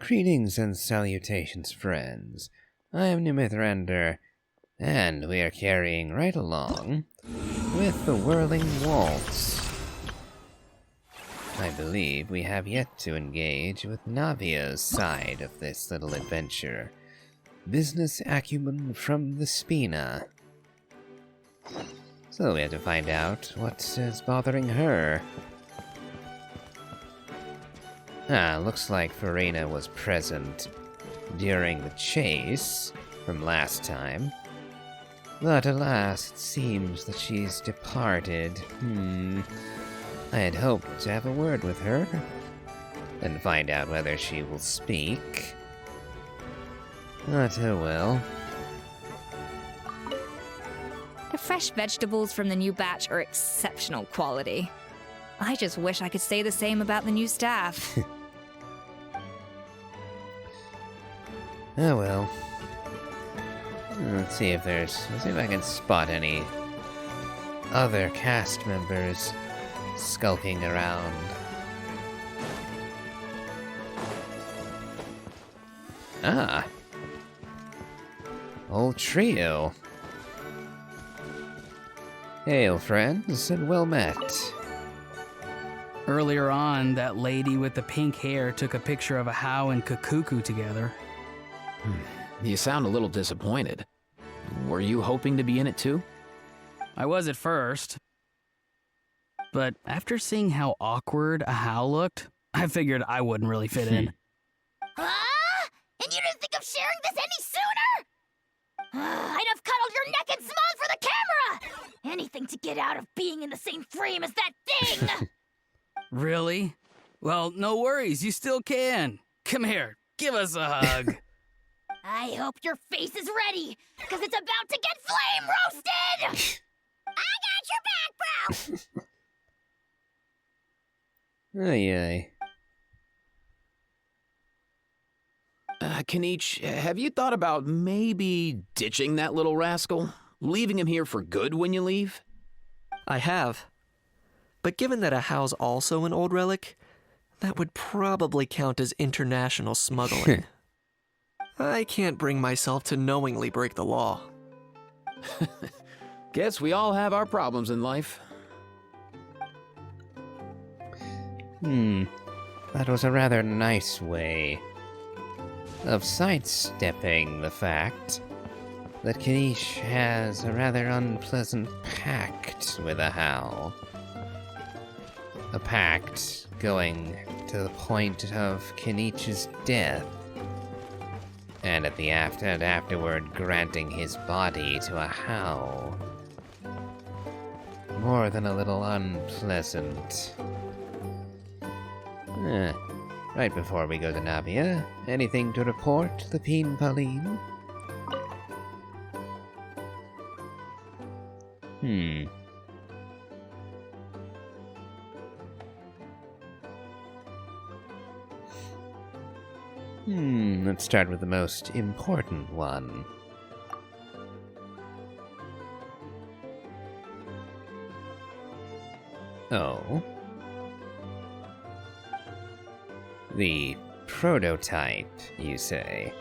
Greetings and salutations, friends. I am Nimithrander, and we are carrying right along with the Whirling Waltz. I believe we have yet to engage with Navia's side of this little adventure. Business acumen from the Spina. So we have to find out what is bothering her. Looks like Farina was present during the chase from last time. But alas, it seems that she's departed. I had hoped to have a word with her and find out whether she will speak. But oh well. The fresh vegetables from the new batch are exceptional quality. I just wish I could say the same about the new staff. Oh well. Let's see if I can spot any other cast members skulking around. Whole trio. Hail, friends, and well met. Earlier on, that lady with the pink hair took a picture of a How and Kakuku together. You sound a little disappointed. Were you hoping to be in it too? I was at first. But after seeing how awkward a How looked, I figured I wouldn't really fit in. Huh? And you didn't think of sharing this any sooner? I'd have cuddled your neck and smiled for the camera! Anything to get out of being in the same frame as that thing! Really? Well, no worries, you still can. Come here, give us a hug. I hope your face is ready, because it's about to get flame roasted! I got your back, bro! Ay. Kanich, have you thought about maybe ditching that little rascal? Leaving him here for good when you leave? I have. But given that a How's also an old relic, that would probably count as international smuggling. I can't bring myself to knowingly break the law. Guess we all have our problems in life. That was a rather nice way of sidestepping the fact that Kanish has a rather unpleasant pact with a How. A pact going to the point of Kanish's death, and at the afterward granting his body to a How. More than a little unpleasant. Right before we go to Navia, anything to report, Lapine Pauline? Let's start with the most important one. Oh. The prototype, you say?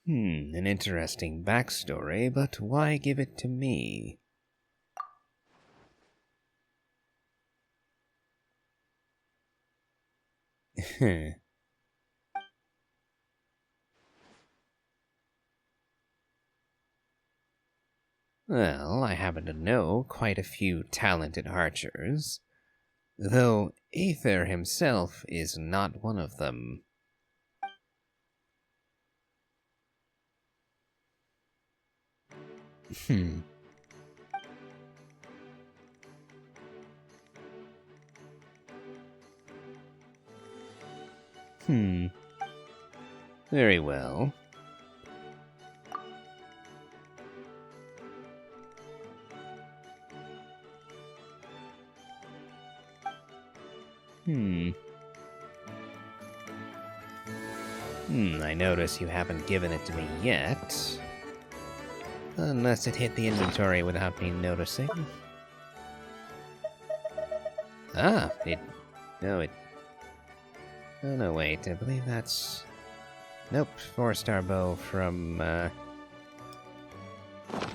An interesting backstory, but why give it to me? Well, I happen to know quite a few talented archers, though Aether himself is not one of them. Hmm. Very well. I notice you haven't given it to me yet. Unless it hit the inventory without me noticing. Ah, it... No, it... Oh, no, wait, I believe that's... Nope, 4-star bow from,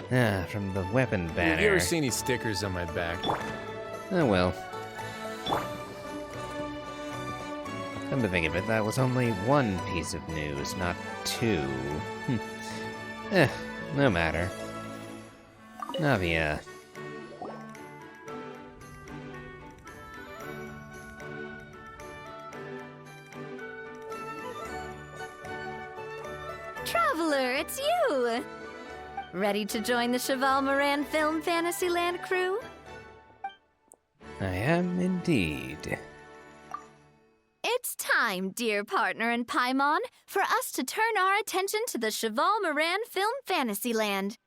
from the weapon banner. Have you ever seen any stickers on my back? Oh, well. Come to think of it, that was only one piece of news, not two. No matter. Navia. Traveler, it's you! Ready to join the Cheval Moran Film Fantasyland crew? I am indeed. It's time, dear partner in Paimon, for us to turn our attention to the Cheval Moran Film Fantasyland.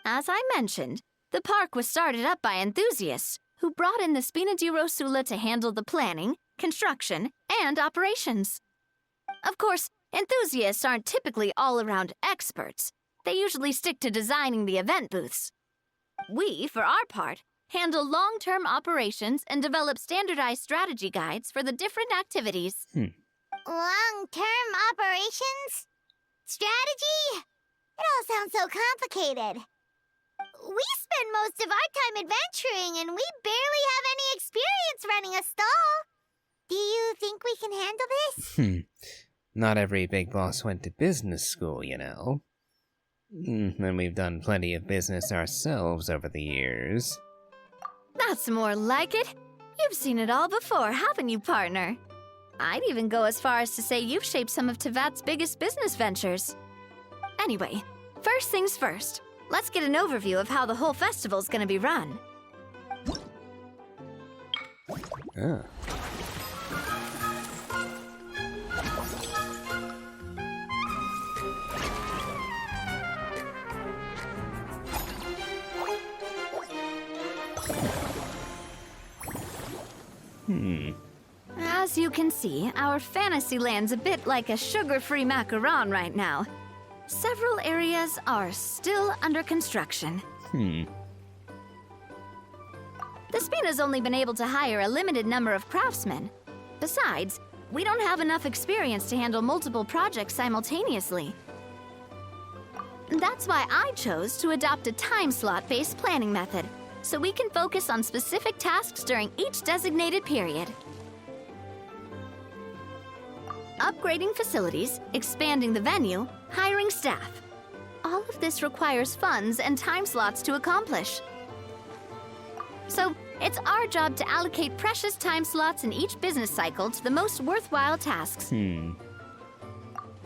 As I mentioned, the park was started up by enthusiasts who brought in the Spina di Rosula to handle the planning, construction, and operations. Of course, enthusiasts aren't typically all-around experts. They usually stick to designing the event booths. We, for our part, handle long-term operations and develop standardized strategy guides for the different activities. Long-term operations? Strategy? It all sounds so complicated. We spend most of our time adventuring, and we barely have any experience running a stall. Do you think we can handle this? Not every big boss went to business school, you know. And we've done plenty of business ourselves over the years. That's more like it. You've seen it all before, haven't you, partner? I'd even go as far as to say you've shaped some of Tevat's biggest business ventures. Anyway, first things first. Let's get an overview of how the whole festival's gonna be run. Oh. As you can see, our Fantasyland's a bit like a sugar-free macaron right now. Several areas are still under construction. The Spina's only been able to hire a limited number of craftsmen. Besides, we don't have enough experience to handle multiple projects simultaneously. That's why I chose to adopt a time slot-based planning method, so we can focus on specific tasks during each designated period. Upgrading facilities, expanding the venue, hiring staff. All of this requires funds and time slots to accomplish. So, it's our job to allocate precious time slots in each business cycle to the most worthwhile tasks.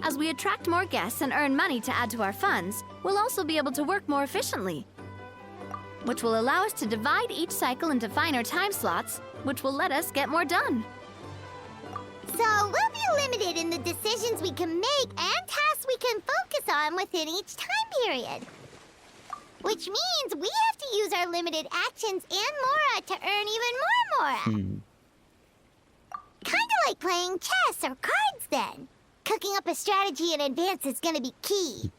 As we attract more guests and earn money to add to our funds, we'll also be able to work more efficiently, which will allow us to divide each cycle into finer time slots, which will let us get more done. So we'll be limited in the decisions we can make and tasks we can focus on within each time period. Which means we have to use our limited actions and Mora to earn even more Mora. Kinda like playing chess or cards then. Cooking up a strategy in advance is gonna be key.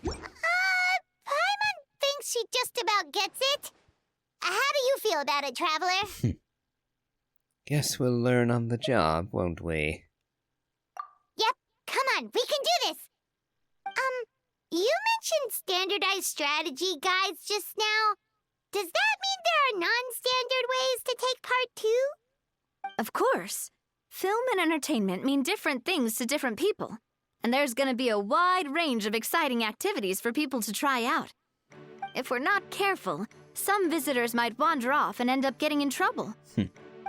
Paimon thinks she just about gets it. How do you feel about it, Traveler? Guess we'll learn on the job, won't we? Yep, come on, we can do this! You mentioned standardized strategy guides just now. Does that mean there are non-standard ways to take part too? Of course. Film and entertainment mean different things to different people. And there's gonna be a wide range of exciting activities for people to try out. If we're not careful, some visitors might wander off and end up getting in trouble.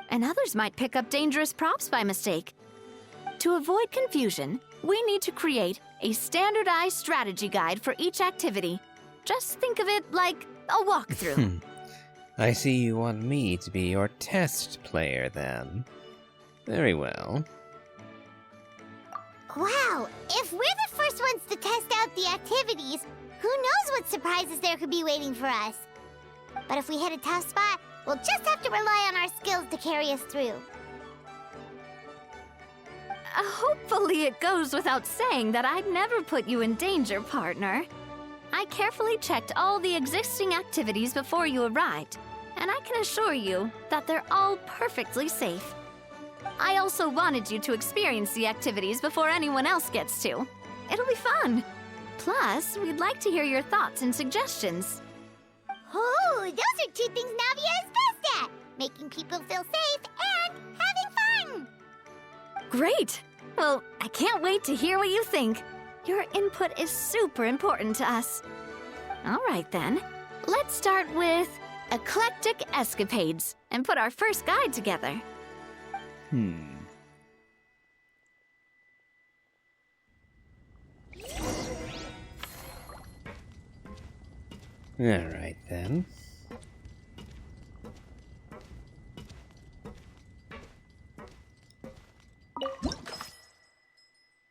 And others might pick up dangerous props by mistake. To avoid confusion, we need to create a standardized strategy guide for each activity. Just think of it like a walkthrough. I see you want me to be your test player then. Very well. Wow, if we're the first ones to test out the activities, who knows what surprises there could be waiting for us? But if we hit a tough spot, we'll just have to rely on our skills to carry us through. Hopefully it goes without saying that I'd never put you in danger, partner. I carefully checked all the existing activities before you arrived, and I can assure you that they're all perfectly safe. I also wanted you to experience the activities before anyone else gets to. It'll be fun. Plus, we'd like to hear your thoughts and suggestions. Oh, those are two things Navia is best at! Making people feel safe and having fun! Great! Well, I can't wait to hear what you think. Your input is super important to us. All right then, let's start with Eclectic Escapades and put our first guide together. Alright then.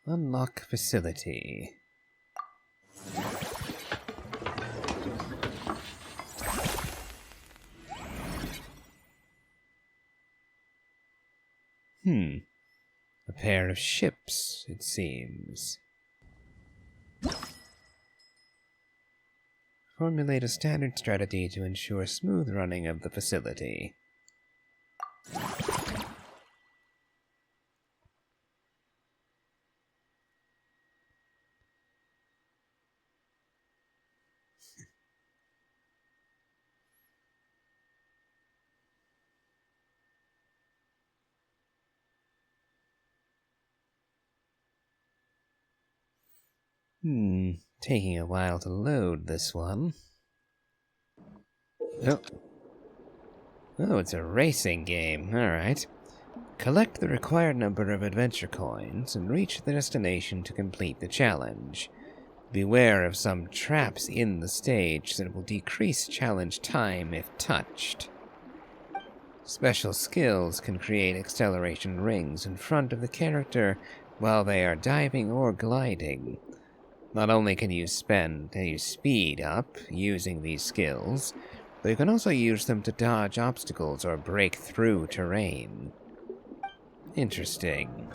Unlock facility. A pair of ships, it seems. Formulate a standard strategy to ensure smooth running of the facility. Taking a while to load this one. Oh, it's a racing game. Alright. Collect the required number of adventure coins and reach the destination to complete the challenge. Beware of some traps in the stage that will decrease challenge time if touched. Special skills can create acceleration rings in front of the character while they are diving or gliding. Not only can you speed up using these skills, but you can also use them to dodge obstacles or break through terrain. Interesting.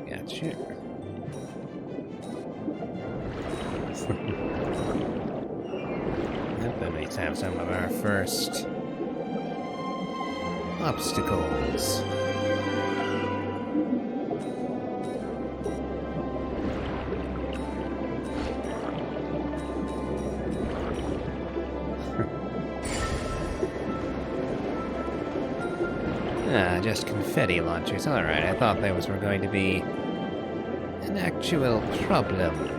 Gotcha. Then we have some of our first obstacles. Just confetti launchers. Alright, I thought those were going to be an actual problem.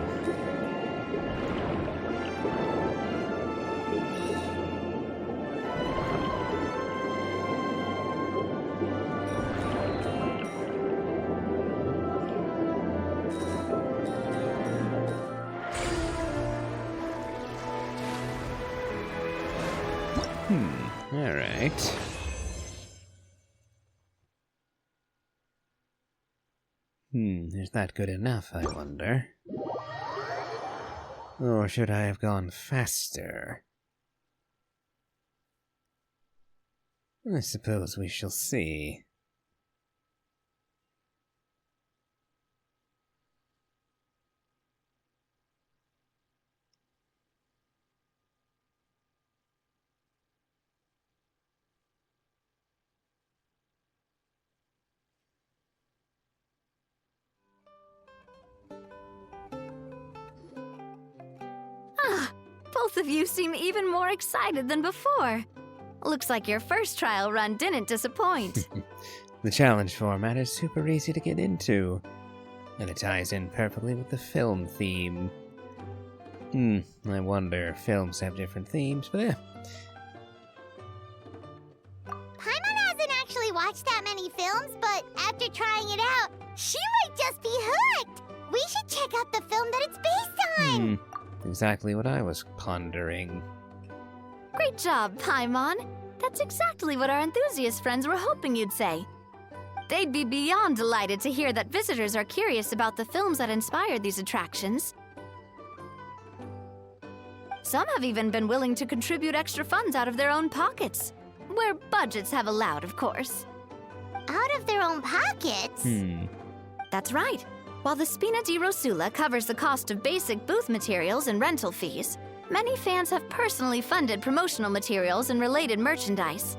Alright. Is that good enough, I wonder? Or should I have gone faster? I suppose we shall see. Both of you seem even more excited than before. Looks like your first trial run didn't disappoint. The challenge format is super easy to get into, and it ties in perfectly with the film theme. I wonder if films have different themes, but Paimon hasn't actually watched that many films, but after trying it out, she might just be hooked! We should check out the film that it's based on! exactly what I was pondering. Great job, Paimon. That's exactly what our enthusiast friends were hoping you'd say. They'd be beyond delighted to hear that visitors are curious about the films that inspired these attractions. Some have even been willing to contribute extra funds out of their own pockets. Where budgets have allowed, of course. Out of their own pockets? That's right. While the Spina di Rosula covers the cost of basic booth materials and rental fees, many fans have personally funded promotional materials and related merchandise.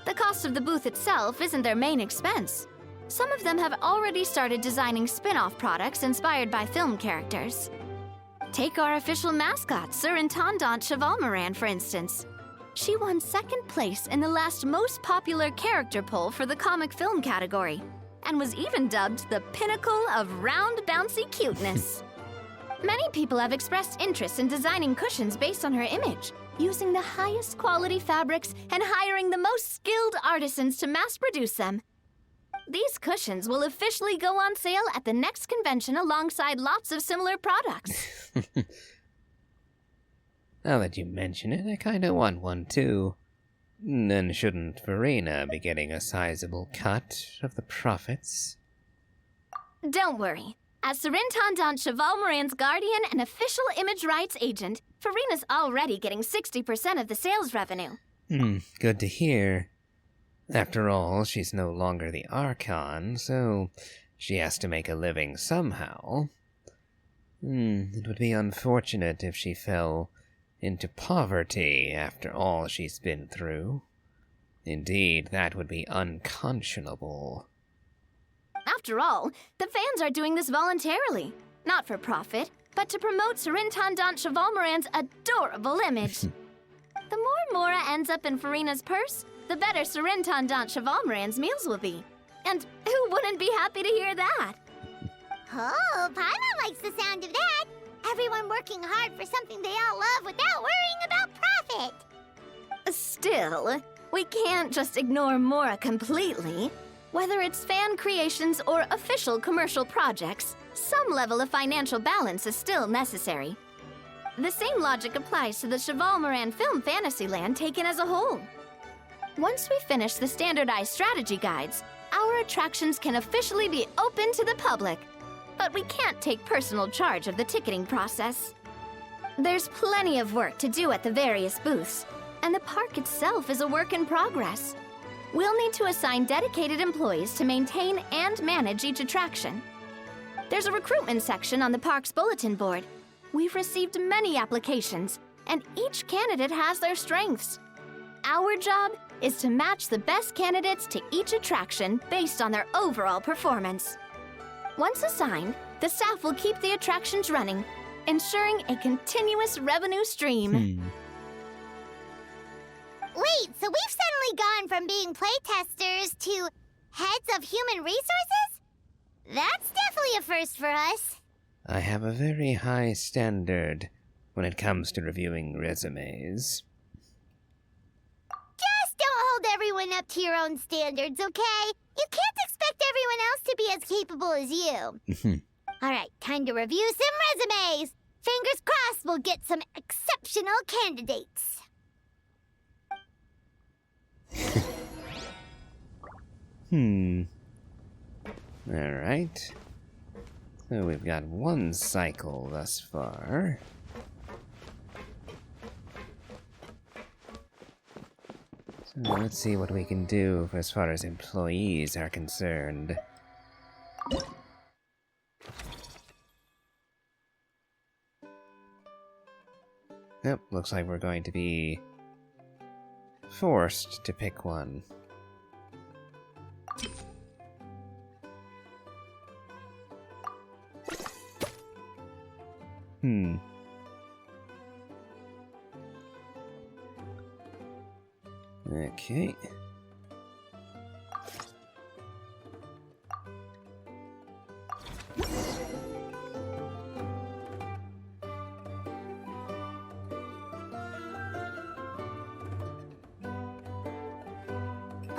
The cost of the booth itself isn't their main expense. Some of them have already started designing spin-off products inspired by film characters. Take our official mascot, Surintendant Chevalmoran, for instance. She won second place in the last most popular character poll for the comic film category, and was even dubbed the pinnacle of round, bouncy cuteness. Many people have expressed interest in designing cushions based on her image, using the highest quality fabrics and hiring the most skilled artisans to mass produce them. These cushions will officially go on sale at the next convention alongside lots of similar products. Now that you mention it, I kinda want one too. Then shouldn't Verena be getting a sizable cut of the profits? Don't worry. As Surintendant Chevalmoran's guardian and official image rights agent, Verena's already getting 60% of the sales revenue. Good to hear. After all, she's no longer the Archon, so she has to make a living somehow. It would be unfortunate if she fell into poverty after all she's been through. Indeed, that would be unconscionable. After all, the fans are doing this voluntarily, not for profit, but to promote Surintendant Chevalmoran's adorable image. The more Mora ends up in Verena's purse, the better Surintendant Chevalmoran's meals will be. And who wouldn't be happy to hear that? Oh, Paimon likes the sound of that. Everyone working hard for something they all love without worrying about profit. Still, we can't just ignore Mora completely. Whether it's fan creations or official commercial projects, some level of financial balance is still necessary. The same logic applies to the Chevalmoran Film Fantasyland taken as a whole. Once we finish the standardized strategy guides, our attractions can officially be open to the public. But we can't take personal charge of the ticketing process. There's plenty of work to do at the various booths, and the park itself is a work in progress. We'll need to assign dedicated employees to maintain and manage each attraction. There's a recruitment section on the park's bulletin board. We've received many applications, and each candidate has their strengths. Our job is to match the best candidates to each attraction based on their overall performance. Once assigned, the staff will keep the attractions running, ensuring a continuous revenue stream. Wait, so we've suddenly gone from being playtesters to heads of human resources? That's definitely a first for us. I have a very high standard when it comes to reviewing resumes. Just don't hold everyone up to your own standards, okay? You can't expect everyone else to be as capable as you. All right, time to review some resumes. Fingers crossed we'll get some exceptional candidates. Alright. So we've got one cycle thus far. So let's see what we can do as far as employees are concerned. Yep, looks like we're going to be forced to pick one. Okay.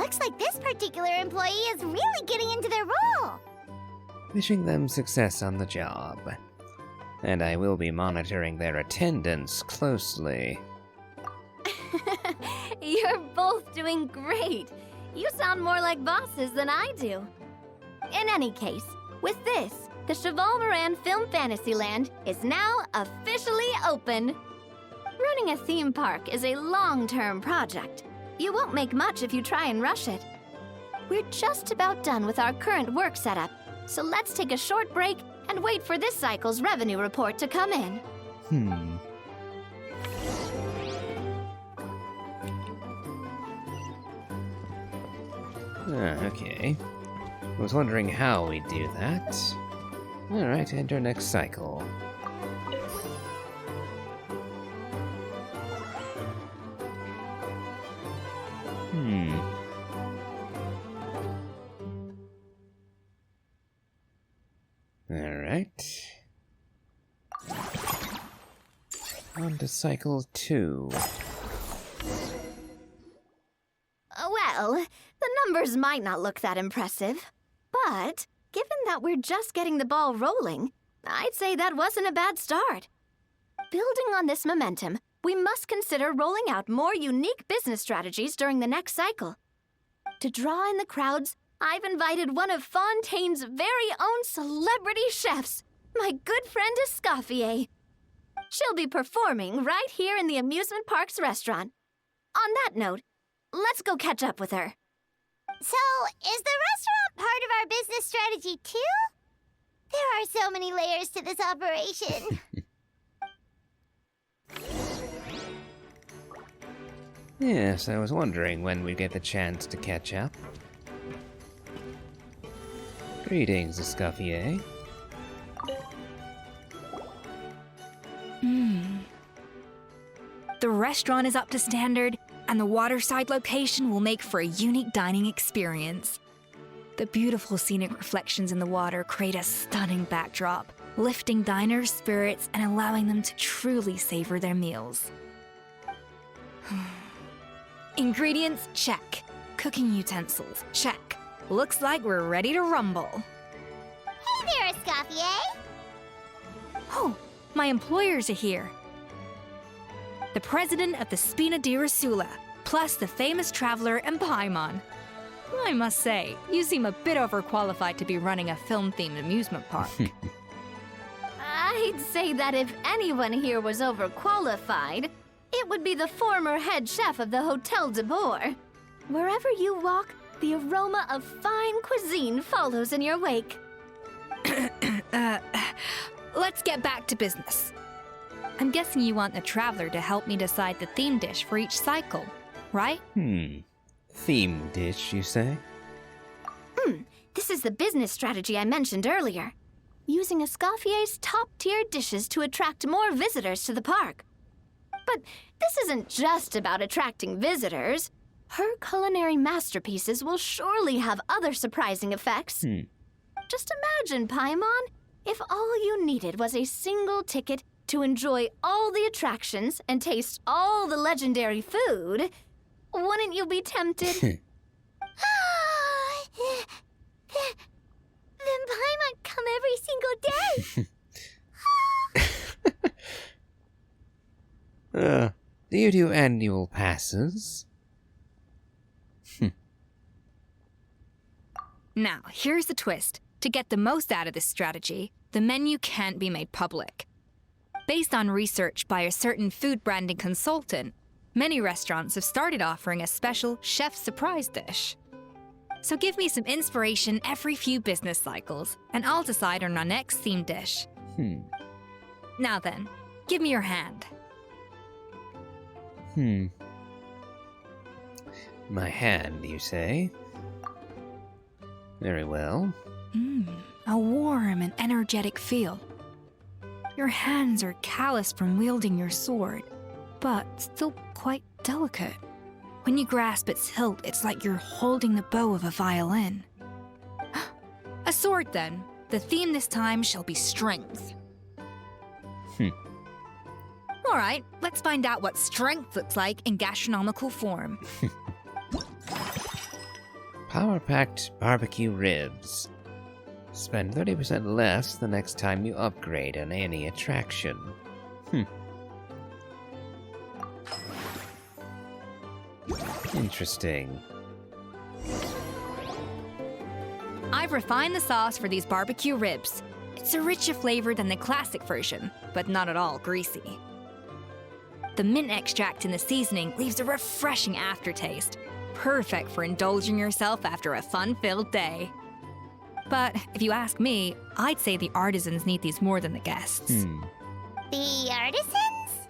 Looks like this particular employee is really getting into their role. Wishing them success on the job. And I will be monitoring their attendance closely. You're both doing great. You sound more like bosses than I do. In any case, with this, the Cheval Moran Film Fantasyland is now officially open. Running a theme park is a long-term project. You won't make much if you try and rush it. We're just about done with our current work setup, so let's take a short break and wait for this cycle's revenue report to come in. Okay. Was wondering how we do that. Alright, enter next cycle. Alright. On to cycle 2. Well, the numbers might not look that impressive, but given that we're just getting the ball rolling, I'd say that wasn't a bad start. Building on this momentum, we must consider rolling out more unique business strategies during the next cycle. To draw in the crowds, I've invited one of Fontaine's very own celebrity chefs, my good friend Escoffier. She'll be performing right here in the amusement park's restaurant. On that note, let's go catch up with her. So, is the restaurant part of our business strategy too? There are so many layers to this operation. Yes, I was wondering when we'd get the chance to catch up. Greetings, Escoffier. The restaurant is up to standard, and the waterside location will make for a unique dining experience. The beautiful scenic reflections in the water create a stunning backdrop, lifting diners' spirits and allowing them to truly savor their meals. Ingredients, check. Cooking utensils, check. Looks like we're ready to rumble. Hey there, Escoffier. Oh, my employers are here. The president of the Spina di Rosula, plus the famous traveler and Paimon. I must say, you seem a bit overqualified to be running a film-themed amusement park. I'd say that if anyone here was overqualified, it would be the former head chef of the Hotel de Boer. Wherever you walk, the aroma of fine cuisine follows in your wake. Let's get back to business. I'm guessing you want the traveler to help me decide the theme dish for each cycle, right? Theme dish, you say? This is the business strategy I mentioned earlier. Using Escoffier's top-tier dishes to attract more visitors to the park. But this isn't just about attracting visitors. Her culinary masterpieces will surely have other surprising effects. Just imagine, Paimon, if all you needed was a single ticket to enjoy all the attractions and taste all the legendary food. Wouldn't you be tempted? Then Paimon come every single day. Do you do annual passes? Now, here's the twist. To get the most out of this strategy, the menu can't be made public. Based on research by a certain food branding consultant, many restaurants have started offering a special chef surprise dish. So give me some inspiration every few business cycles, and I'll decide on our next theme dish. Now then, give me your hand. My hand, you say? Very well. A warm and energetic feel. Your hands are calloused from wielding your sword, but still quite delicate. When you grasp its hilt, it's like you're holding the bow of a violin. A sword, then. The theme this time shall be strength. All right, let's find out what strength looks like in gastronomical form. Power-packed barbecue ribs. Spend 30% less the next time you upgrade on any attraction. Interesting. I've refined the sauce for these barbecue ribs. It's a richer flavor than the classic version, but not at all greasy. The mint extract in the seasoning leaves a refreshing aftertaste, perfect for indulging yourself after a fun-filled day. But if you ask me, I'd say the artisans need these more than the guests. The artisans?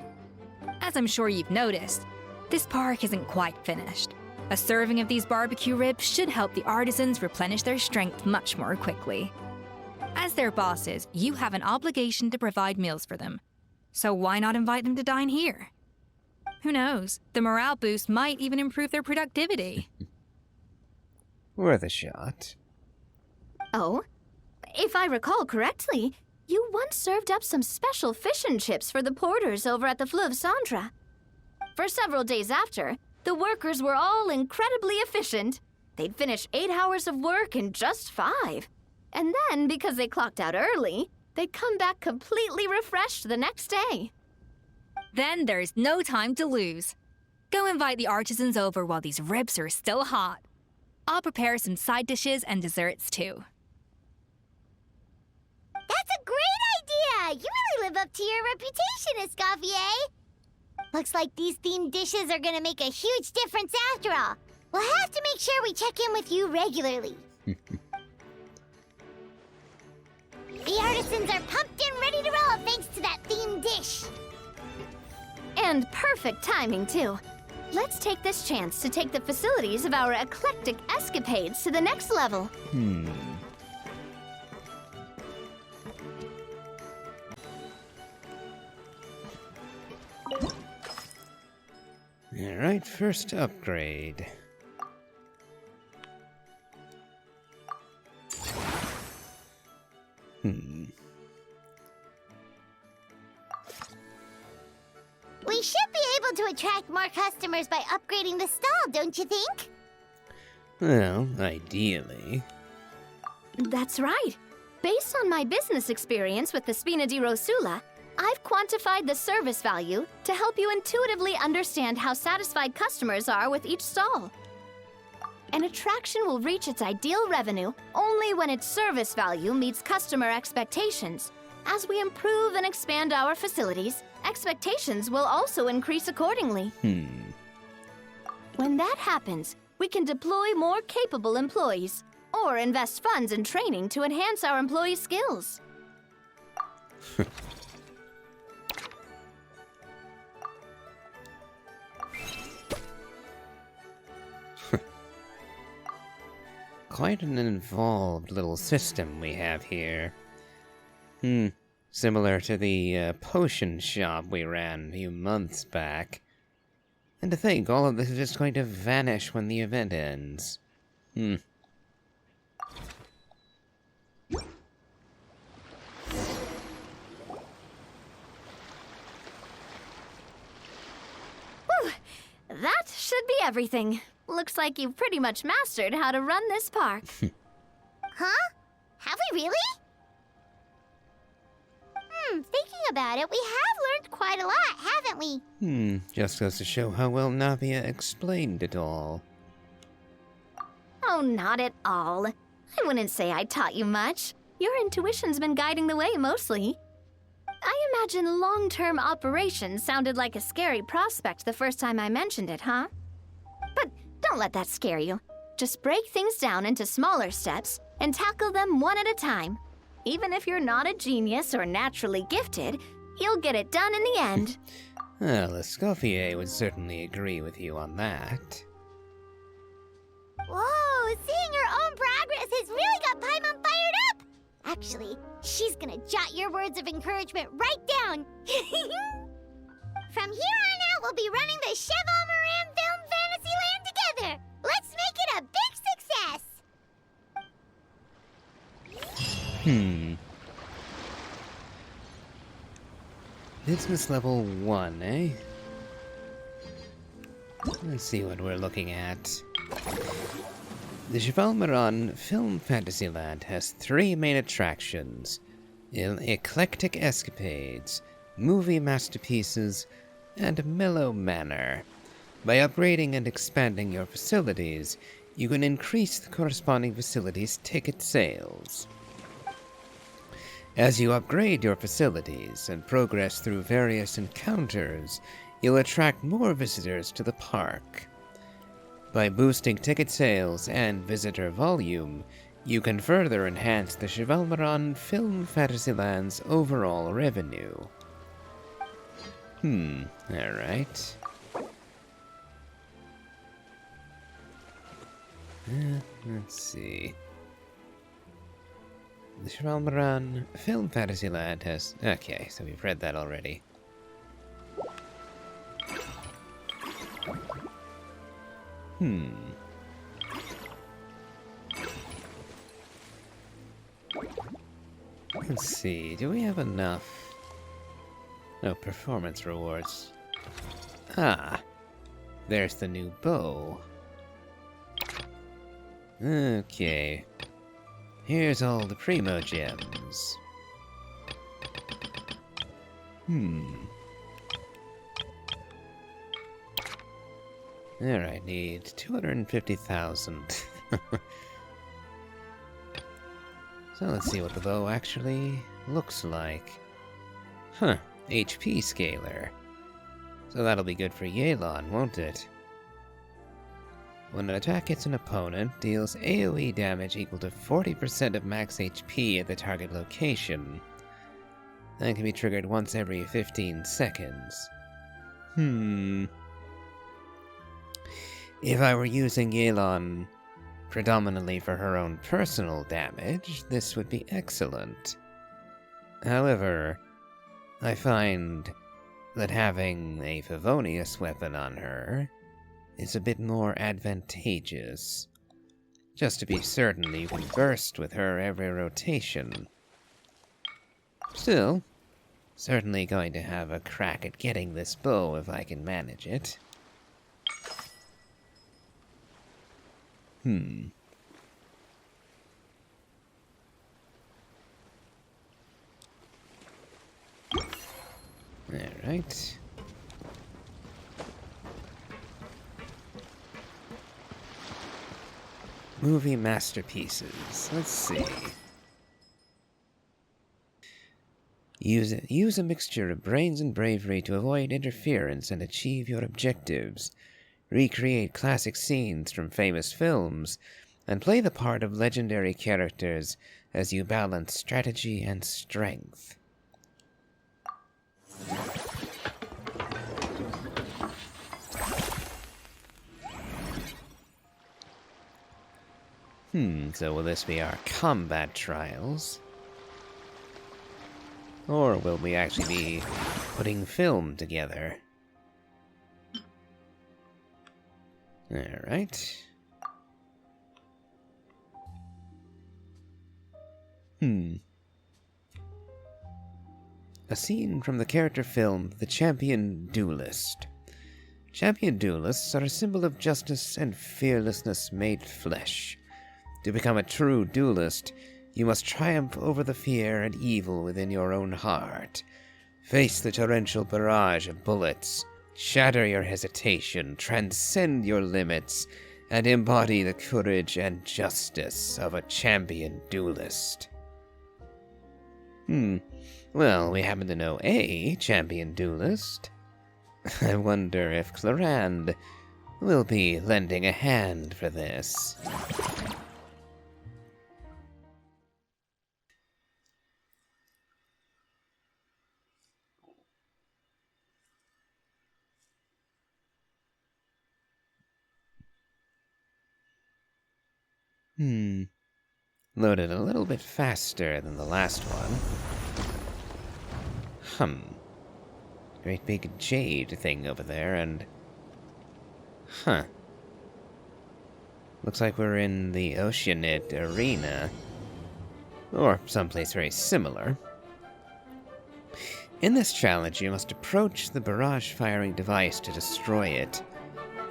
As I'm sure you've noticed, this park isn't quite finished. A serving of these barbecue ribs should help the artisans replenish their strength much more quickly. As their bosses, you have an obligation to provide meals for them. So why not invite them to dine here? Who knows? The morale boost might even improve their productivity. Worth a shot. Oh, if I recall correctly, you once served up some special fish and chips for the porters over at the Fleuve Cendra. For several days after, the workers were all incredibly efficient. They'd finish 8 hours of work in just 5. And then, because they clocked out early, they'd come back completely refreshed the next day. Then there's no time to lose. Go invite the artisans over while these ribs are still hot. I'll prepare some side dishes and desserts too. That's a great idea! You really live up to your reputation, Escoffier. Looks like these themed dishes are gonna make a huge difference after all. We'll have to make sure we check in with you regularly. The artisans are pumped and ready to roll thanks to that themed dish. And perfect timing, too. Let's take this chance to take the facilities of our eclectic escapades to the next level. Alright, first upgrade. We should be able to attract more customers by upgrading the stall, don't you think? Well, ideally. That's right. Based on my business experience with the Spina di Rosula, I've quantified the service value to help you intuitively understand how satisfied customers are with each stall. An attraction will reach its ideal revenue only when its service value meets customer expectations. As we improve and expand our facilities, expectations will also increase accordingly. When that happens, we can deploy more capable employees or invest funds in training to enhance our employees' skills. Quite an involved little system we have here. Similar to the potion shop we ran a few months back. And to think all of this is just going to vanish when the event ends. Whew, that should be everything. Looks like you've pretty much mastered how to run this park. Huh? Have we really? Thinking about it, we have learned quite a lot, haven't we? Just goes to show how well Navia explained it all. Oh, not at all. I wouldn't say I taught you much. Your intuition's been guiding the way mostly. I imagine long-term operations sounded like a scary prospect the first time I mentioned it, huh? But don't let that scare you. Just break things down into smaller steps and tackle them one at a time. Even if you're not a genius or naturally gifted, you'll get it done in the end. Well, Escoffier would certainly agree with you on that. Whoa, seeing your own progress has really got Paimon fired up! Actually, she's gonna jot your words of encouragement right down. From here on out, we'll be running the Cheval Moran Film Fantasyland together! Let's make it a big success! Business level 1, eh? Let's see what we're looking at. The Cheval Film Fantasyland has 3 main attractions: eclectic escapades, movie masterpieces, and mellow manor. By upgrading and expanding your facilities, you can increase the corresponding facilities' ticket sales. As you upgrade your facilities and progress through various encounters, you'll attract more visitors to the park. By boosting ticket sales and visitor volume, you can further enhance the Cheval Film Fantasyland's overall revenue. Alright. Let's see. The Cheval Film Fantasyland has... Okay, so we've read that already. Let's see, do we have enough? No, performance rewards. Ah, there's the new bow. Okay. Here's all the primo gems. Alright, need 250,000. So let's see what the bow actually looks like. Huh, HP scaler. So that'll be good for Yelan, won't it? When an attack hits an opponent, deals AoE damage equal to 40% of max HP at the target location. That can be triggered once every 15 seconds. If I were using Yelan predominantly for her own personal damage, this would be excellent. However, I find that having a Favonius weapon on her is a bit more advantageous. Just to be certain that you can burst with her every rotation. Still, certainly going to have a crack at getting this bow if I can manage it. Alright. Movie masterpieces. Let's see. Use a mixture of brains and bravery to avoid interference and achieve your objectives. Recreate classic scenes from famous films, and play the part of legendary characters as you balance strategy and strength. So will this be our combat trials? Or will we actually be putting film together? Alright. A scene from the character film The Champion Duelist. Champion duelists are a symbol of justice and fearlessness made flesh. To become a true duelist, you must triumph over the fear and evil within your own heart. Face the torrential barrage of bullets, shatter your hesitation, transcend your limits, and embody the courage and justice of a champion duelist. Well, we happen to know a champion duelist. I wonder if Clarand will be lending a hand for this. Loaded a little bit faster than the last one. Great big jade thing over there, and... Looks like we're in the Oceanid Arena. Or someplace very similar. In this challenge, you must approach the barrage-firing device to destroy it.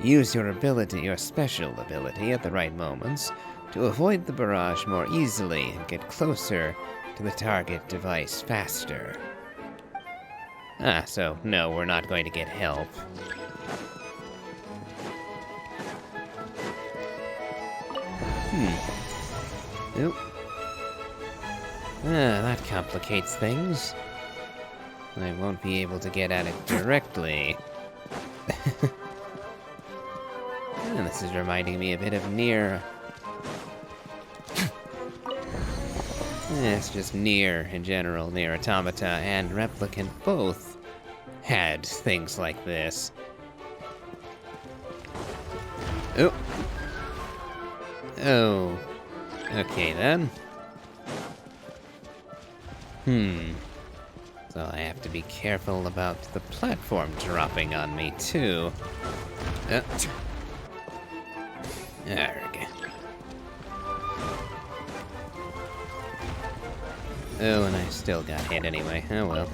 Use your ability, your special ability, at the right moments to avoid the barrage more easily and get closer to the target device faster. So no, we're not going to get help. Oop. That complicates things. I won't be able to get at it directly. This is reminding me a bit of Nier. It's just Nier in general. Nier Automata and Replicant both had things like this. Oh. Oh. Okay then. So I have to be careful about the platform dropping on me too. Arg. Oh, and I still got hit anyway. Oh well.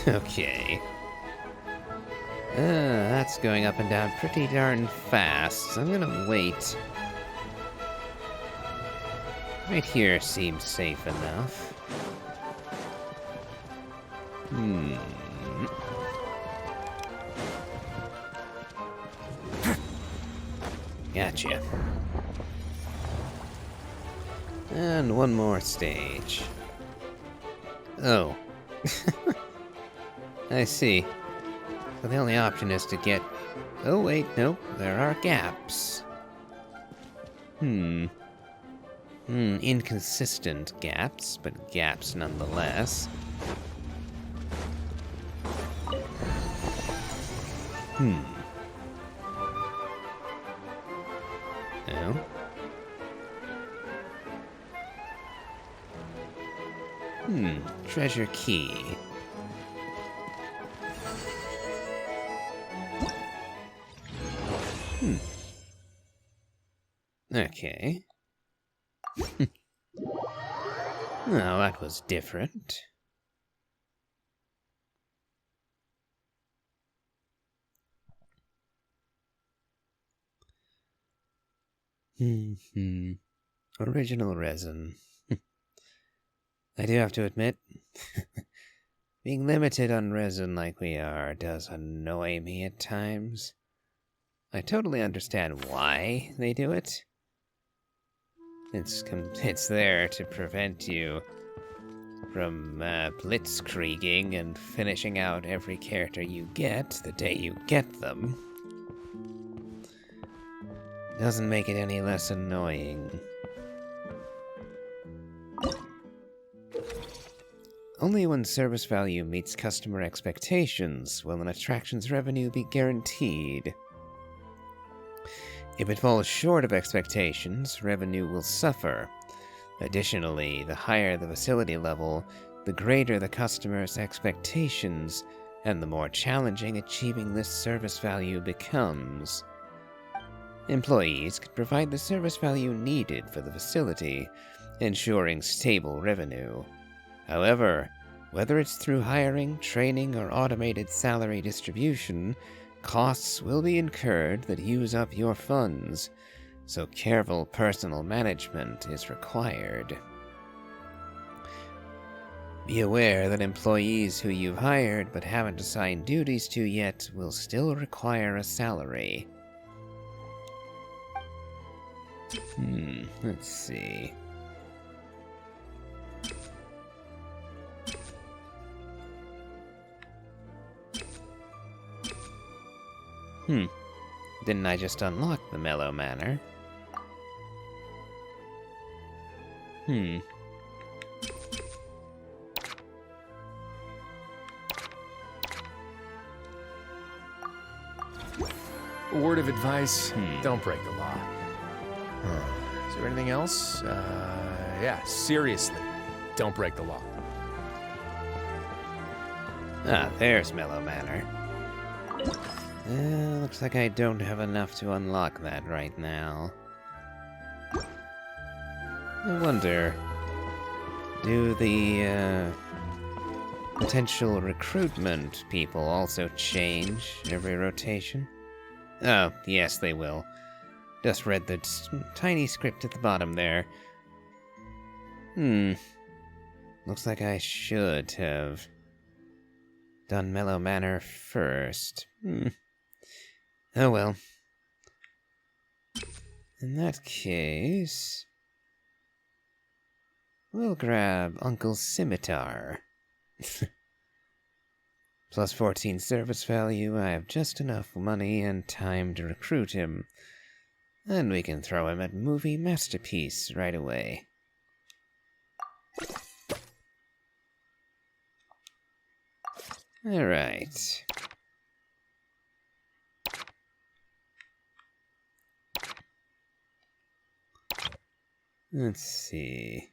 Okay. That's going up and down pretty darn fast, so I'm gonna wait. Right here seems safe enough. Gotcha. And one more stage. Oh. I see. So the only option is to get... Oh wait, nope, there are gaps. Inconsistent gaps, but gaps nonetheless. Oh. Treasure key. Okay. Well, that was different. Original resin. I do have to admit, being limited on resin like we are does annoy me at times. I totally understand why they do it. It's there to prevent you from blitzkrieging and finishing out every character you get the day you get them. Doesn't make it any less annoying. Only when service value meets customer expectations will an attraction's revenue be guaranteed. If it falls short of expectations, revenue will suffer. Additionally, the higher the facility level, the greater the customer's expectations, and the more challenging achieving this service value becomes. Employees could provide the service value needed for the facility, ensuring stable revenue. However, whether it's through hiring, training, or automated salary distribution, costs will be incurred that use up your funds, so careful personal management is required. Be aware that employees who you've hired but haven't assigned duties to yet will still require a salary. Let's see. Didn't I just unlock the Mellow Manor? A word of advice, don't break the law. Is there anything else? Yeah, seriously, don't break the law. Ah, there's Mellow Manor. Looks like I don't have enough to unlock that right now. I wonder, do the potential recruitment people also change every rotation? Oh, yes, they will. Just read the tiny script at the bottom there. Looks like I should have done Mellow Manor first. Oh well. In that case, we'll grab Uncle's Scimitar. Plus 14 service value, I have just enough money and time to recruit him. And we can throw him at Movie Masterpiece right away. Alright. Let's see.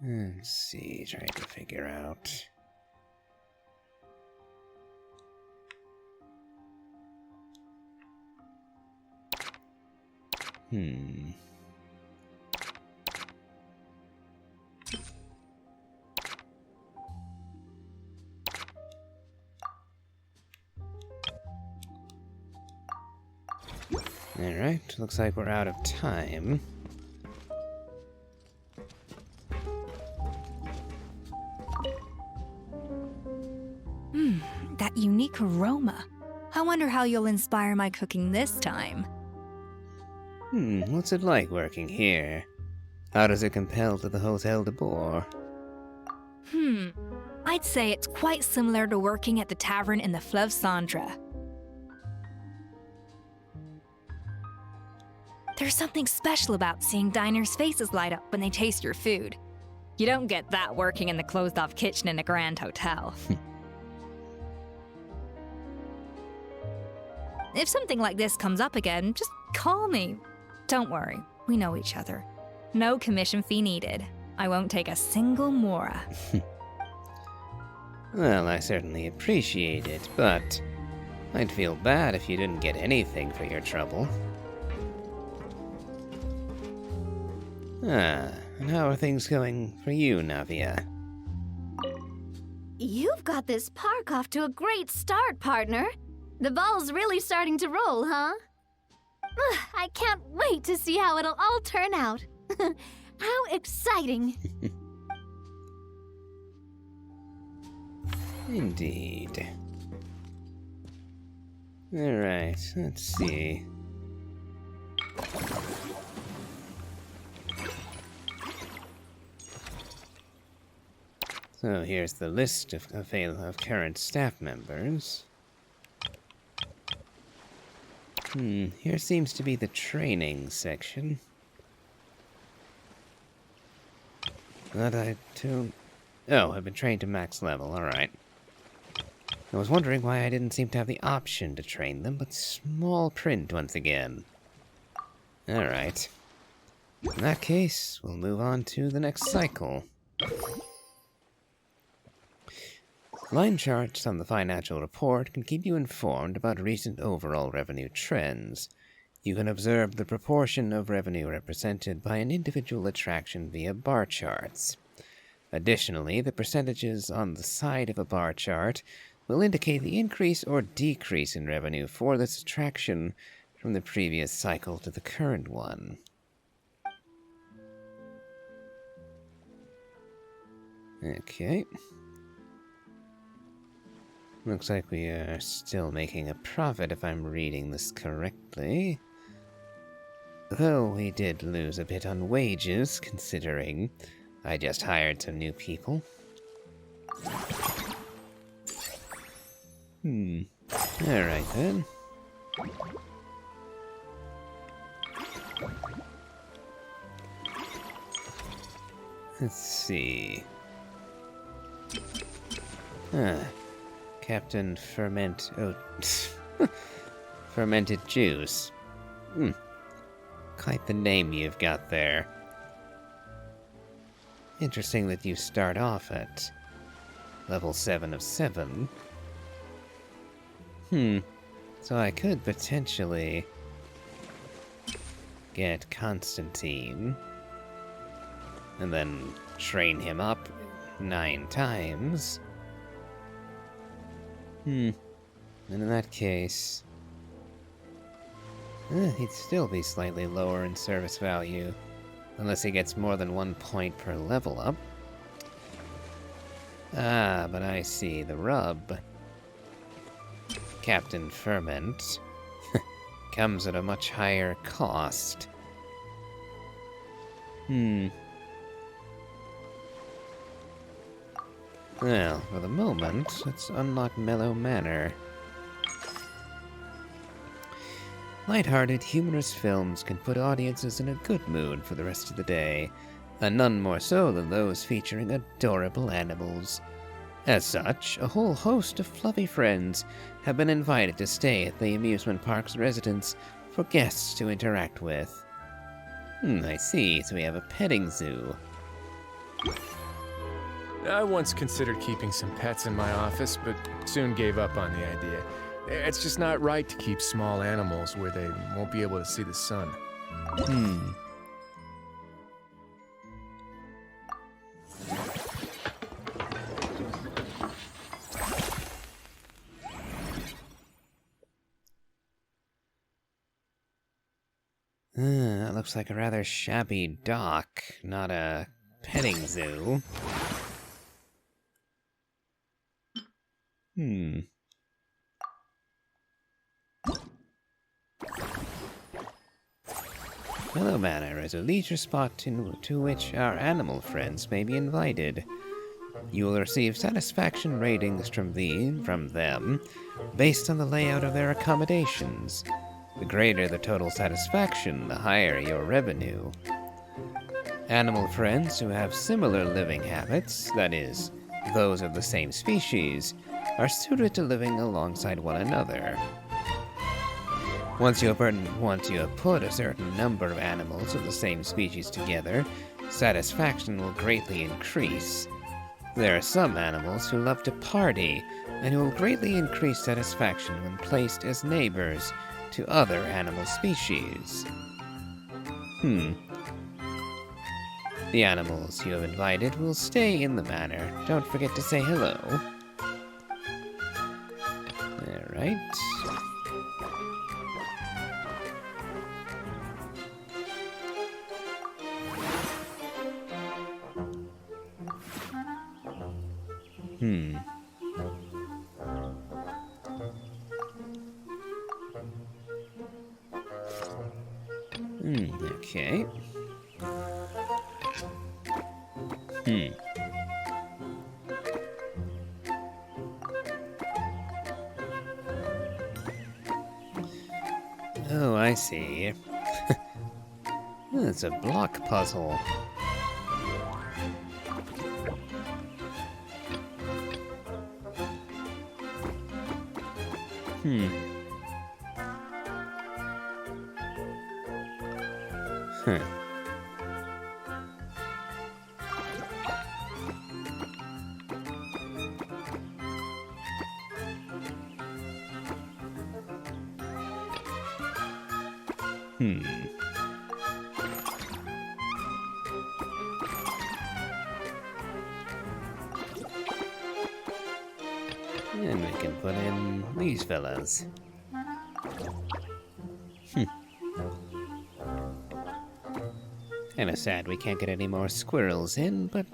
Let's see, trying to figure out. Alright, looks like we're out of time. That unique aroma. I wonder how you'll inspire my cooking this time. What's it like working here? How does it compare to the Hotel de Boer? I'd say it's quite similar to working at the tavern in the Fleuve Cendre. There's something special about seeing diners' faces light up when they taste your food. You don't get that working in the closed-off kitchen in a grand hotel. If something like this comes up again, just call me. Don't worry, we know each other. No commission fee needed. I won't take a single mora. Well, I certainly appreciate it, but I'd feel bad if you didn't get anything for your trouble. And how are things going for you, Navia? You've got this park off to a great start, partner. The ball's really starting to roll, huh? I can't wait to see how it'll all turn out. How exciting! Indeed. Alright, let's see. So here's the list of current staff members. Here seems to be the training section. But I don't... Oh, I've been trained to max level, alright. I was wondering why I didn't seem to have the option to train them, but small print once again. Alright. In that case, we'll move on to the next cycle. Line charts on the financial report can keep you informed about recent overall revenue trends. You can observe the proportion of revenue represented by an individual attraction via bar charts. Additionally, the percentages on the side of a bar chart will indicate the increase or decrease in revenue for this attraction from the previous cycle to the current one. Okay. Looks like we are still making a profit if I'm reading this correctly. Though we did lose a bit on wages, considering I just hired some new people. Alright then. Let's see. Captain Ferment... Oh... Fermented Juice. Quite the name you've got there. Interesting that you start off at level 7 of 7. So I could potentially get Constantine and then train him up 9 times. And in that case, he'd still be slightly lower in service value, unless he gets more than 1 point per level up. Ah, but I see the rub. Captain Ferment comes at a much higher cost. Well, for the moment, let's unlock Mellow Manor. Light-hearted, humorous films can put audiences in a good mood for the rest of the day, and none more so than those featuring adorable animals. As such, a whole host of fluffy friends have been invited to stay at the amusement park's residence for guests to interact with. I see, so we have a petting zoo. I once considered keeping some pets in my office, but soon gave up on the idea. It's just not right to keep small animals where they won't be able to see the sun. That looks like a rather shabby dock, not a petting zoo. Mellow Manor is a leisure spot to which our animal friends may be invited. You will receive satisfaction ratings from them based on the layout of their accommodations. The greater the total satisfaction, the higher your revenue. Animal friends who have similar living habits, that is, those of the same species, are suited to living alongside one another. Once you have put a certain number of animals of the same species together, satisfaction will greatly increase. There are some animals who love to party, and who will greatly increase satisfaction when placed as neighbors to other animal species. The animals you have invited will stay in the manor. Don't forget to say hello. Alright. Okay. Oh, I see. It's a block puzzle. And we can put in these fellas. Kinda sad we can't get any more squirrels in, but...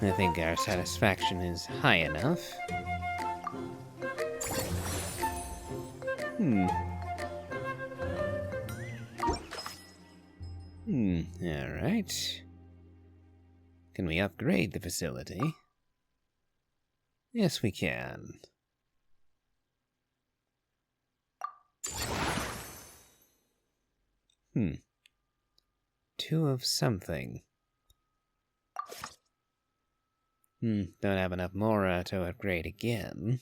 I think our satisfaction is high enough. Alright. Can we upgrade the facility? Yes, we can. 2 of something. Don't have enough Mora to upgrade again.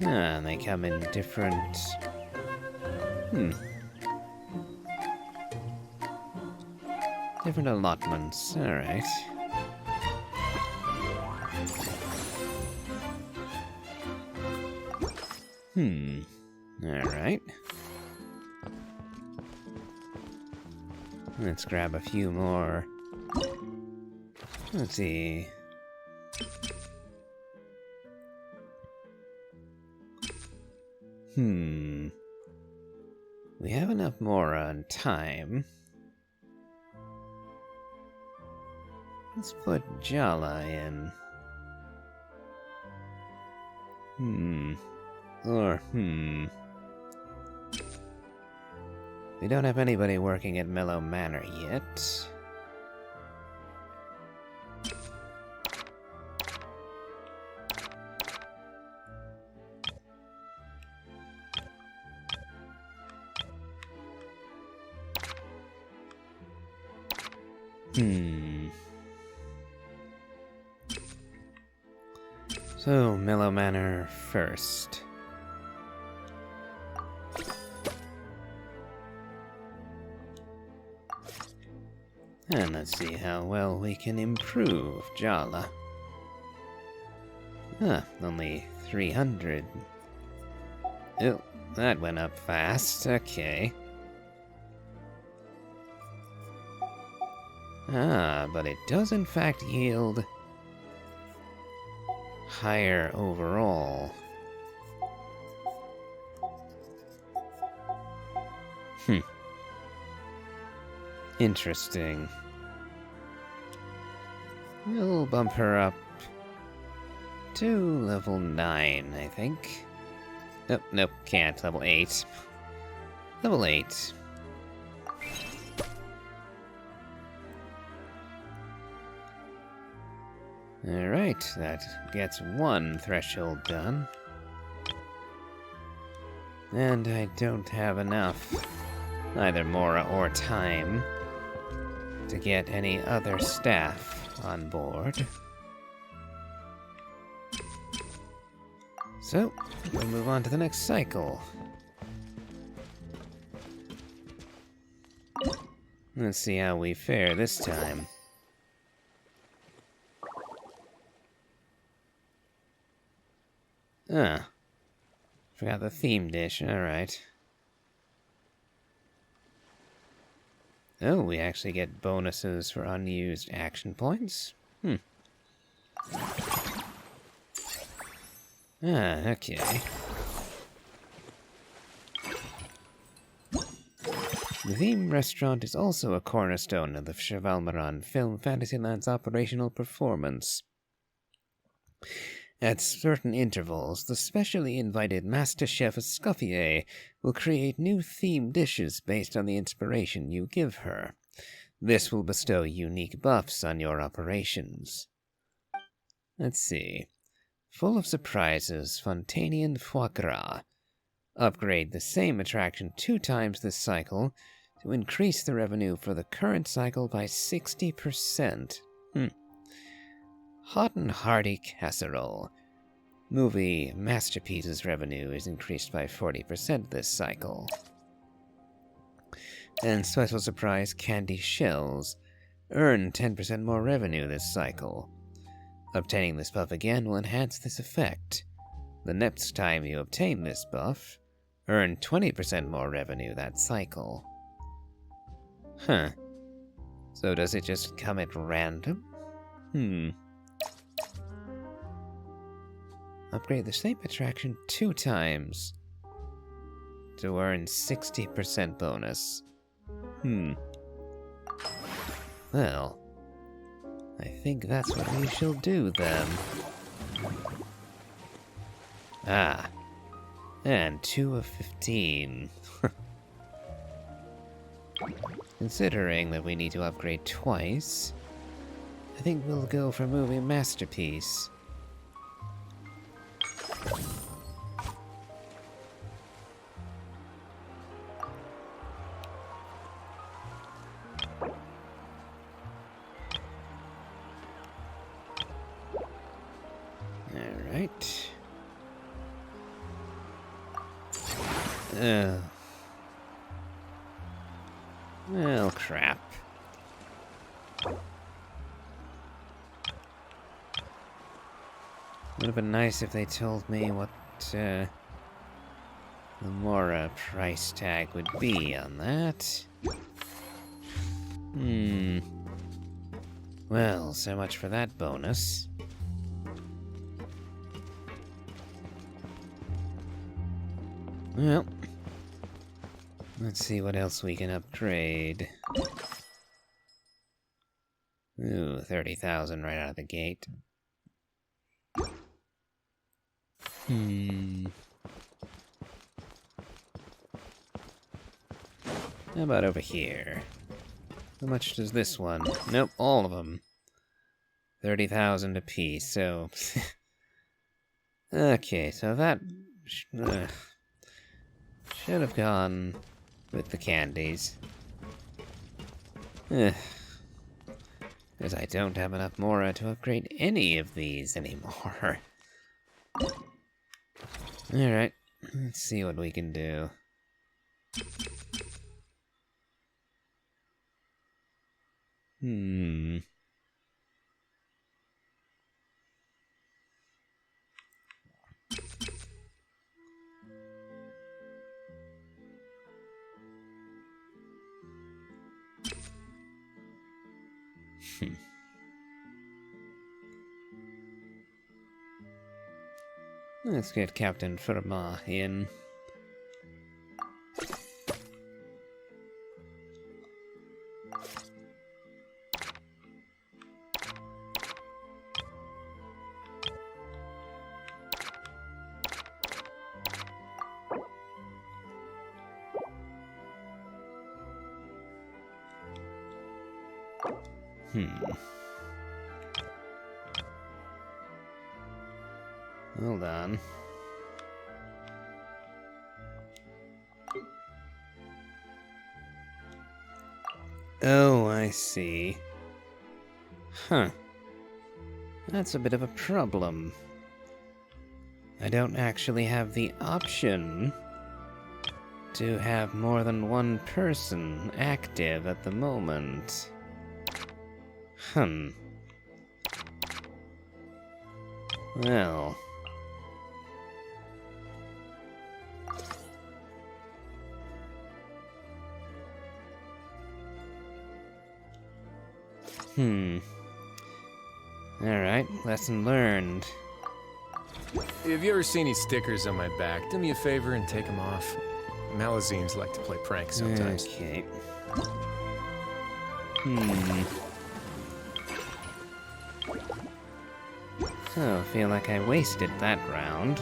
Ah, they come in different... Different allotments, alright. Alright. Let's grab a few more. Let's see. We have enough more on time. Let's put Jala in. We don't have anybody working at Mellow Manor yet. So, Mellow Manor first. And let's see how well we can improve Jala. Only 300. Oh, that went up fast. Okay. But it does in fact yield higher overall. Interesting. We'll bump her up to level 9, I think. Oh, nope, can't. Level 8. Level 8. Alright, that gets one threshold done. And I don't have enough, either Mora or time, to get any other staff on board. So, we'll move on to the next cycle. Let's see how we fare this time. Forgot the theme dish, alright. Oh, we actually get bonuses for unused action points? Okay. The theme restaurant is also a cornerstone of the Chevalmaran Film Fantasyland's operational performance. At certain intervals, the specially invited Master Chef Escoffier will create new themed dishes based on the inspiration you give her. This will bestow unique buffs on your operations. Let's see. Full of surprises, Fontanian Foie Gras. Upgrade the same attraction 2 times this cycle to increase the revenue for the current cycle by 60%. Hot and Hearty Casserole. Movie Masterpieces revenue is increased by 40% this cycle. And Special Surprise Candy Shells. Earn 10% more revenue this cycle. Obtaining this buff again will enhance this effect. The next time you obtain this buff, earn 20% more revenue that cycle. So does it just come at random? Upgrade the same attraction 2 times to earn 60% bonus. Well, I think that's what we shall do then. And 2 of 15. Considering that we need to upgrade twice, I think we'll go for Movie Masterpiece. Alright. Well, crap. Would have been nice if they told me what, the Mora price tag would be on that. Well, so much for that bonus. Well, let's see what else we can upgrade. Ooh, 30,000 right out of the gate. How about over here? How much does this one? Nope, all of them. 30,000 apiece, so... Okay, so that... should have gone with the candies. Because I don't have enough Mora to upgrade any of these anymore. Alright, let's see what we can do. Let's get Captain Firma in. Hold on. Oh, I see. Huh. That's a bit of a problem. I don't actually have the option to have more than one person active at the moment. Well... Alright, lesson learned. If you ever see any stickers on my back, do me a favor and take them off. Malazines like to play pranks sometimes. Okay. So, feel like I wasted that round.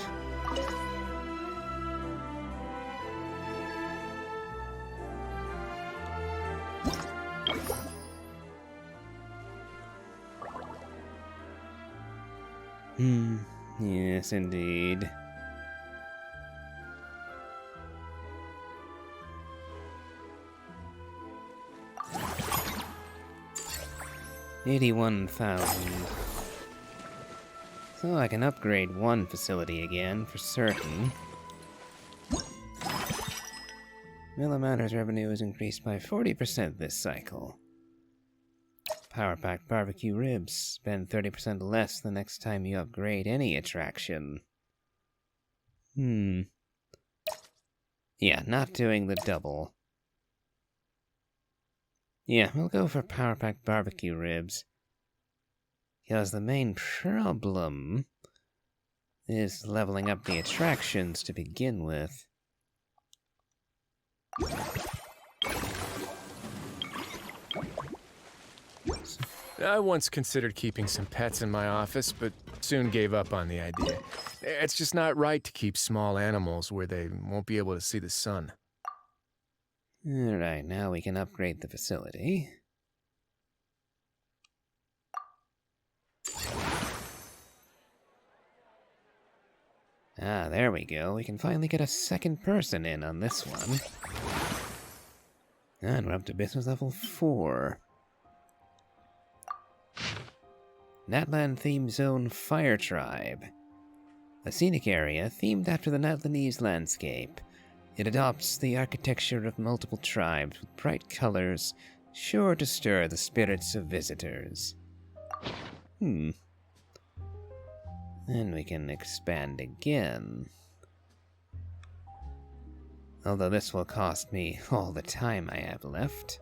Yes, indeed. $81,000. So I can upgrade one facility again, for certain. Miller Manor's revenue is increased by 40% this cycle. Power Pack Barbecue Ribs. Spend 30% less the next time you upgrade any attraction. Yeah, not doing the double. Yeah, we'll go for Power Pack Barbecue Ribs. Because the main problem is leveling up the attractions to begin with. I once considered keeping some pets in my office, but soon gave up on the idea. It's just not right to keep small animals where they won't be able to see the sun. Alright, now we can upgrade the facility. Ah, there we go. We can finally get a second person in on this one. And we're up to business level 4. Natlan Theme Zone Fire Tribe. A scenic area themed after the Netherlands landscape. It adopts the architecture of multiple tribes with bright colors, sure to stir the spirits of visitors. And we can expand again. Although this will cost me all the time I have left.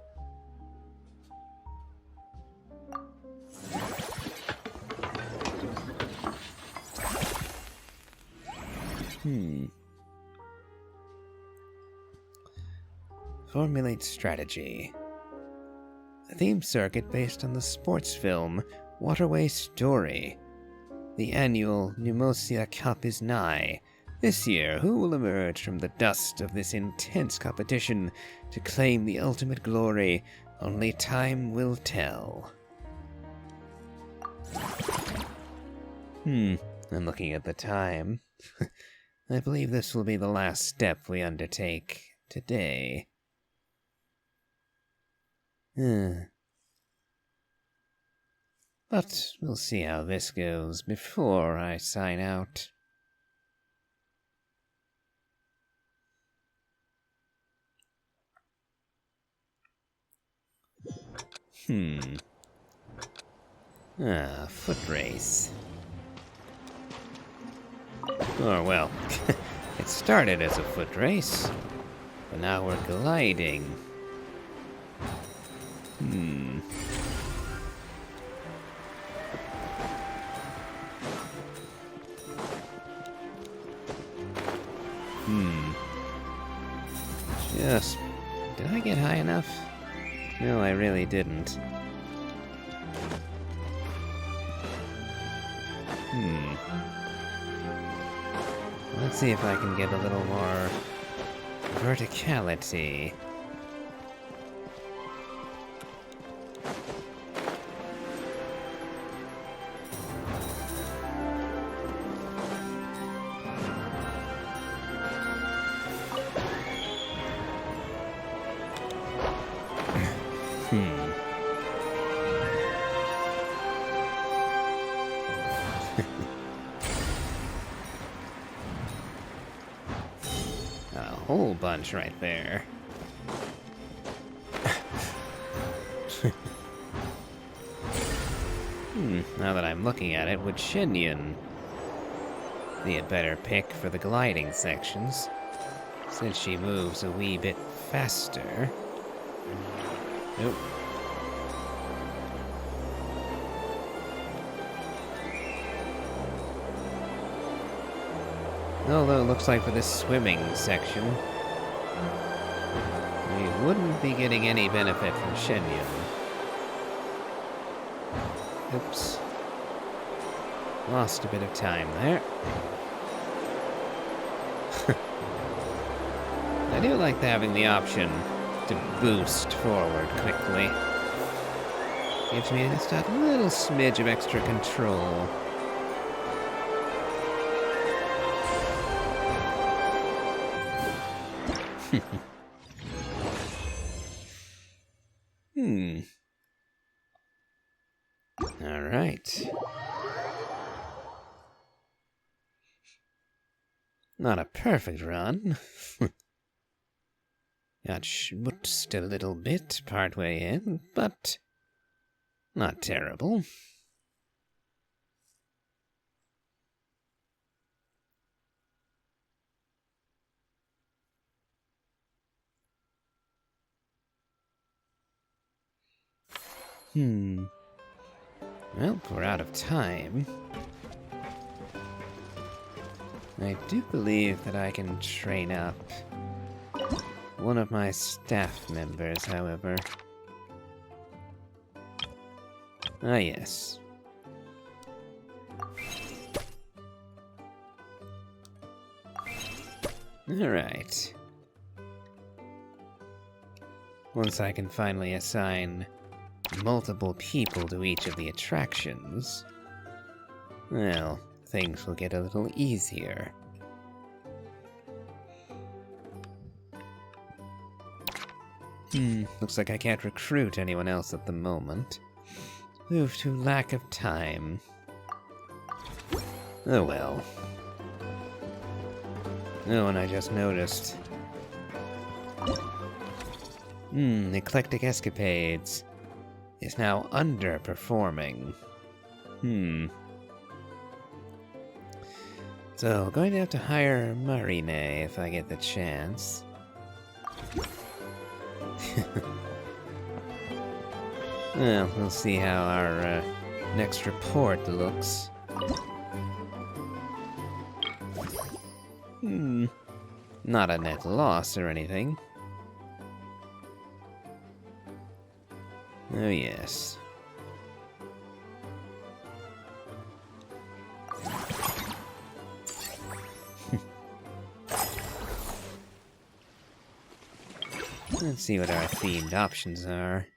Formulate strategy. A theme circuit based on the sports film Waterway Story. The annual Numosia Cup is nigh. This year, who will emerge from the dust of this intense competition to claim the ultimate glory? Only time will tell. I'm looking at the time. I believe this will be the last step we undertake today. But we'll see how this goes before I sign out. Foot race. Or, well, it started as a foot race, but now we're gliding. Did I get high enough? No, I really didn't. Let's see if I can get a little more verticality. A whole bunch right there. Now that I'm looking at it, would Shinyan be a better pick for the gliding sections, since she moves a wee bit faster? Nope. Although it looks like for this swimming section, we wouldn't be getting any benefit from Shinyan. Oops. Lost a bit of time there. I do like having the option to boost forward quickly. Gives me just a little smidge of extra control. All right. Not a perfect run. Got schmutzed a little bit partway in, but not terrible. Well, we're out of time. I do believe that I can train up one of my staff members, however. Ah, yes. Alright. Once I can finally assign multiple people to each of the attractions, well, things will get a little easier. Looks like I can't recruit anyone else at the moment. Due to lack of time. Oh well. Oh, and I just noticed. Eclectic Escapades is now underperforming. So, going to have to hire Marine if I get the chance. Well, we'll see how our next report looks. Not a net loss or anything. Oh, yes. Let's see what our themed options are.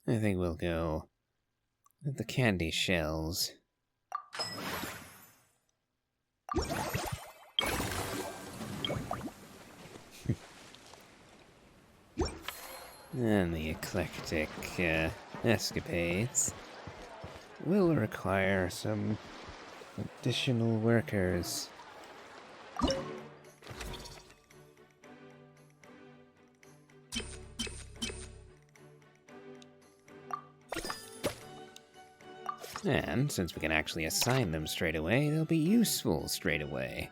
I think we'll go with the candy shells. And the eclectic escapades will require some additional workers. And since we can actually assign them straight away, they'll be useful straight away.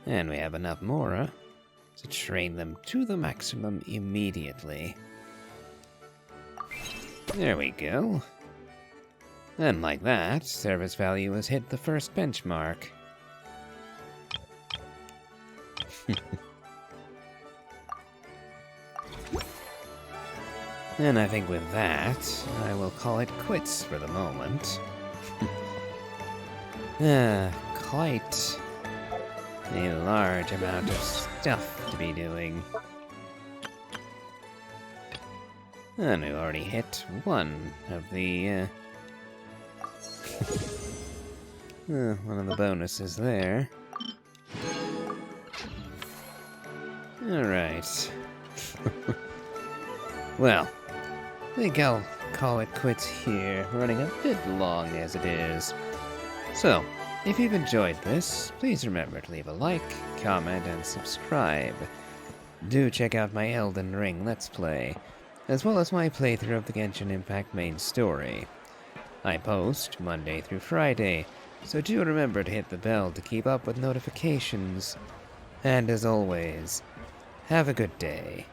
And we have enough Mora to train them to the maximum immediately. There we go. And like that, service value has hit the first benchmark. And I think with that, I will call it quits for the moment. Quite a large amount of stuff to be doing. And we already hit one of the, one of the bonuses there. Alright. Well, I think I'll call it quits here, running a bit long as it is. So, if you've enjoyed this, please remember to leave a like, comment, and subscribe. Do check out my Elden Ring Let's Play, as well as my playthrough of the Genshin Impact main story. I post Monday through Friday, so do remember to hit the bell to keep up with notifications. And as always, have a good day.